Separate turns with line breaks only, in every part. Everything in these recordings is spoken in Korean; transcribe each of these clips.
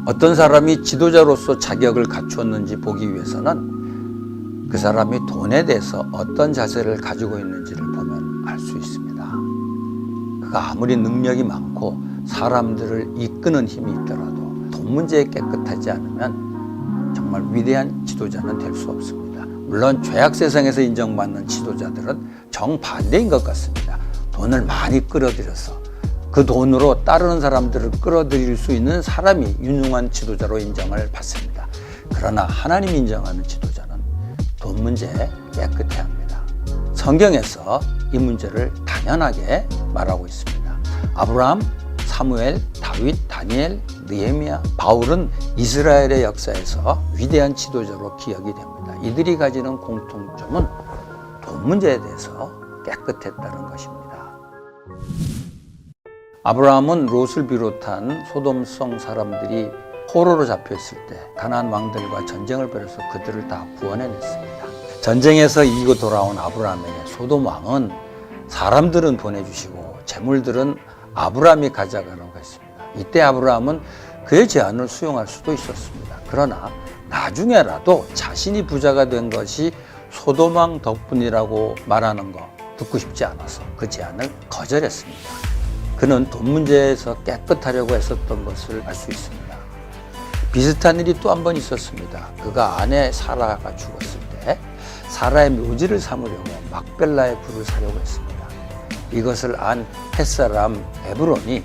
어떤 사람이 지도자로서 자격을 갖추었는지 보기 위해서는 그 사람이 돈에 대해서 어떤 자세를 가지고 있는지를 보면 알 수 있습니다. 그가 아무리 능력이 많고 사람들을 이끄는 힘이 있더라도 돈 문제에 깨끗하지 않으면 정말 위대한 지도자는 될 수 없습니다. 물론 죄악 세상에서 인정받는 지도자들은 정반대인 것 같습니다. 돈을 많이 끌어들여서 그 돈으로 따르는 사람들을 끌어들일 수 있는 사람이 유능한 지도자로 인정을 받습니다. 그러나 하나님 인정하는 지도자는 돈 문제에 깨끗해야 합니다. 성경에서 이 문제를 당연하게 말하고 있습니다. 아브라함, 사무엘, 다윗, 다니엘, 느헤미야, 바울은 이스라엘의 역사에서 위대한 지도자로 기억이 됩니다. 이들이 가지는 공통점은 돈 문제에 대해서 깨끗했다는 것입니다. 아브라함은 롯을 비롯한 소돔성 사람들이 포로로 잡혀있을 때 가나안 왕들과 전쟁을 벌여서 그들을 다 구원해냈습니다. 전쟁에서 이기고 돌아온 아브라함에게 소돔 왕은 사람들은 보내주시고 재물들은 아브라함이 가져가라고 했습니다. 이때 아브라함은 그의 제안을 수용할 수도 있었습니다. 그러나 나중에라도 자신이 부자가 된 것이 소돔 왕 덕분이라고 말하는 거 듣고 싶지 않아서 그 제안을 거절했습니다. 그는 돈 문제에서 깨끗하려고 했었던 것을 알 수 있습니다. 비슷한 일이 또 한 번 있었습니다. 그가 아내 사라가 죽었을 때 사라의 묘지를 삼으려고 막벨라의 굴을 사려고 했습니다. 이것을 안 햇사람 에브론이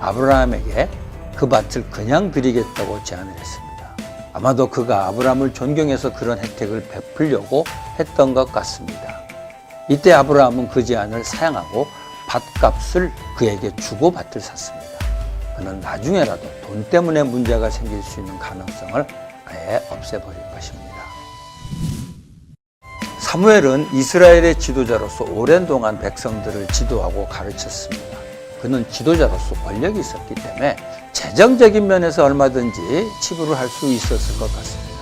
아브라함에게 그 밭을 그냥 드리겠다고 제안을 했습니다. 아마도 그가 아브라함을 존경해서 그런 혜택을 베풀려고 했던 것 같습니다. 이때 아브라함은 그 제안을 사양하고 밭값을 그에게 주고 밭을 샀습니다. 그는 나중에라도 돈 때문에 문제가 생길 수 있는 가능성을 아예 없애버릴 것입니다. 사무엘은 이스라엘의 지도자로서 오랜 동안 백성들을 지도하고 가르쳤습니다. 그는 지도자로서 권력이 있었기 때문에 재정적인 면에서 얼마든지 치부를 할 수 있었을 것 같습니다.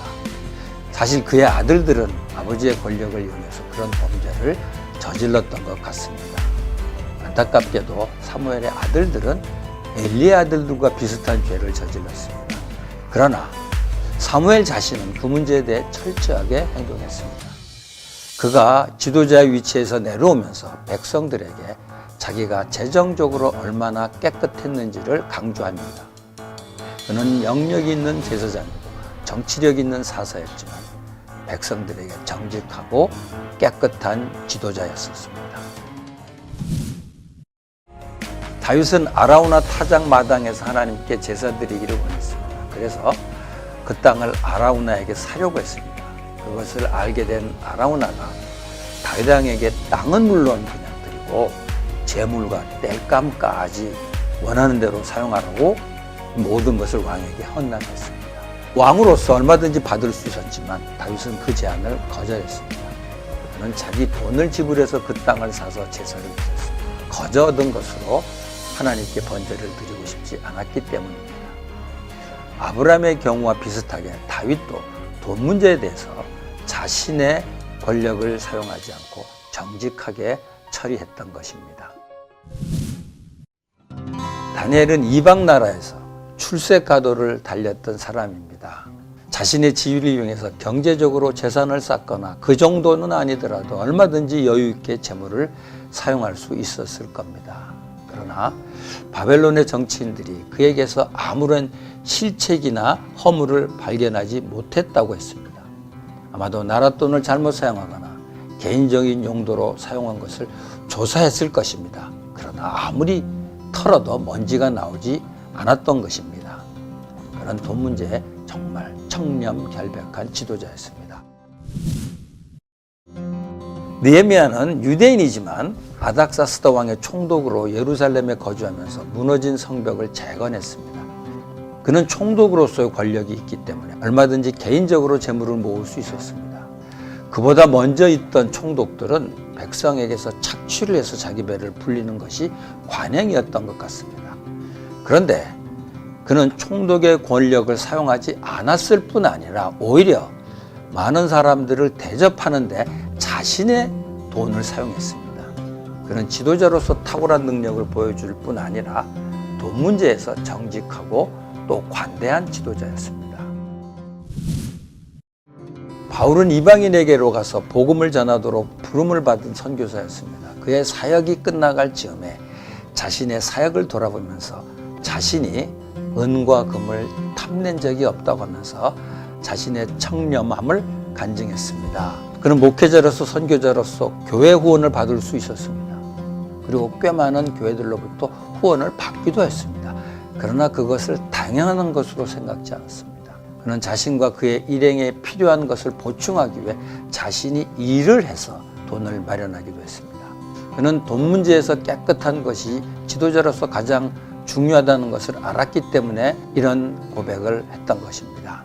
사실 그의 아들들은 아버지의 권력을 이용해서 그런 범죄를 저질렀던 것 같습니다. 안타깝게도 사무엘의 아들들은 엘리의 아들들과 비슷한 죄를 저질렀습니다. 그러나 사무엘 자신은 그 문제에 대해 철저하게 행동했습니다. 그가 지도자의 위치에서 내려오면서 백성들에게 자기가 재정적으로 얼마나 깨끗했는지를 강조합니다. 그는 영력 있는 제사장이고 정치력 있는 사사였지만 백성들에게 정직하고 깨끗한 지도자였었습니다. 다윗은 아라우나 타작 마당에서 하나님께 제사 드리기를 원했습니다. 그래서 그 땅을 아라우나에게 사려고 했습니다. 그것을 알게 된 아라우나가 다윗 왕에게 땅은 물론 그냥 드리고 재물과 땔감까지 원하는 대로 사용하라고 모든 것을 왕에게 헌납했습니다. 왕으로서 얼마든지 받을 수 있었지만 다윗은 그 제안을 거절했습니다. 그는 자기 돈을 지불해서 그 땅을 사서 제사를 드렸습니다. 거저 얻은 것으로 하나님께 번제를 드리고 싶지 않았기 때문입니다. 아브라함의 경우와 비슷하게 다윗도 돈 문제에 대해서 자신의 권력을 사용하지 않고 정직하게 처리했던 것입니다. 다니엘은 이방 나라에서 출세 가도를 달렸던 사람입니다. 자신의 지위를 이용해서 경제적으로 재산을 쌓거나 그 정도는 아니더라도 얼마든지 여유 있게 재물을 사용할 수 있었을 겁니다. 그러나 바벨론의 정치인들이 그에게서 아무런 실책이나 허물을 발견하지 못했다고 했습니다. 아마도 나라 돈을 잘못 사용하거나 개인적인 용도로 사용한 것을 조사했을 것입니다. 그러나 아무리 털어도 먼지가 나오지 않았던 것입니다. 그런 돈 문제에 정말 청렴결백한 지도자였습니다. 느헤미야는 유대인이지만 아닥사스다 왕의 총독으로 예루살렘에 거주하면서 무너진 성벽을 재건했습니다. 그는 총독으로서의 권력이 있기 때문에 얼마든지 개인적으로 재물을 모을 수 있었습니다. 그보다 먼저 있던 총독들은 백성에게서 착취를 해서 자기 배를 불리는 것이 관행이었던 것 같습니다. 그런데 그는 총독의 권력을 사용하지 않았을 뿐 아니라 오히려 많은 사람들을 대접하는 데 자신의 돈을 사용했습니다. 그는 지도자로서 탁월한 능력을 보여줄 뿐 아니라 돈 문제에서 정직하고 또 관대한 지도자였습니다. 바울은 이방인에게로 가서 복음을 전하도록 부름을 받은 선교사였습니다. 그의 사역이 끝나갈 즈음에 자신의 사역을 돌아보면서 자신이 은과 금을 탐낸 적이 없다고 하면서 자신의 청렴함을 간증했습니다. 그는 목회자로서 선교자로서 교회 후원을 받을 수 있었습니다. 그리고 꽤 많은 교회들로부터 후원을 받기도 했습니다. 그러나 그것을 당연한 것으로 생각지 않았습니다. 그는 자신과 그의 일행에 필요한 것을 보충하기 위해 자신이 일을 해서 돈을 마련하기도 했습니다. 그는 돈 문제에서 깨끗한 것이 지도자로서 가장 중요하다는 것을 알았기 때문에 이런 고백을 했던 것입니다.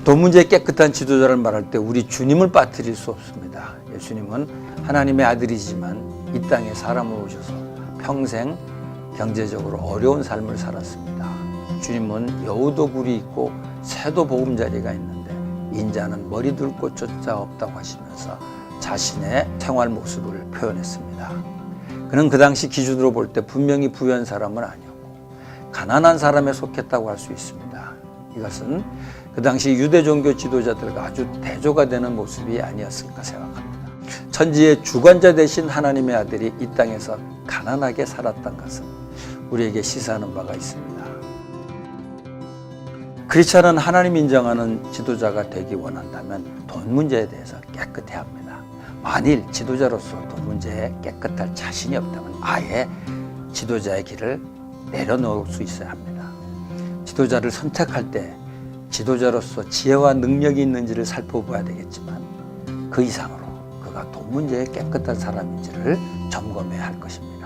돈 문제에 깨끗한 지도자를 말할 때 우리 주님을 빠뜨릴 수 없습니다. 예수님은 하나님의 아들이지만 이 땅에 사람으로 오셔서 평생 경제적으로 어려운 삶을 살았습니다. 주님은 여우도 굴이 있고 새도 보금자리가 있는데 인자는 머리 둘 곳조차 없다고 하시면서 자신의 생활 모습을 표현했습니다. 그는 그 당시 기준으로 볼 때 분명히 부유한 사람은 아니었고 가난한 사람에 속했다고 할 수 있습니다. 이것은 그 당시 유대 종교 지도자들과 아주 대조가 되는 모습이 아니었을까 생각합니다. 천지의 주관자 되신 하나님의 아들이 이 땅에서 가난하게 살았던 것은 우리에게 시사하는 바가 있습니다. 크리스찬은 하나님 인정하는 지도자가 되기 원한다면 돈 문제에 대해서 깨끗해야 합니다. 만일 지도자로서 돈 문제에 깨끗할 자신이 없다면 아예 지도자의 길을 내려놓을 수 있어야 합니다. 지도자를 선택할 때 지도자로서 지혜와 능력이 있는지를 살펴봐야 되겠지만 그 이상으로 그가 돈 문제에 깨끗한 사람인지를 점검해야 할 것입니다.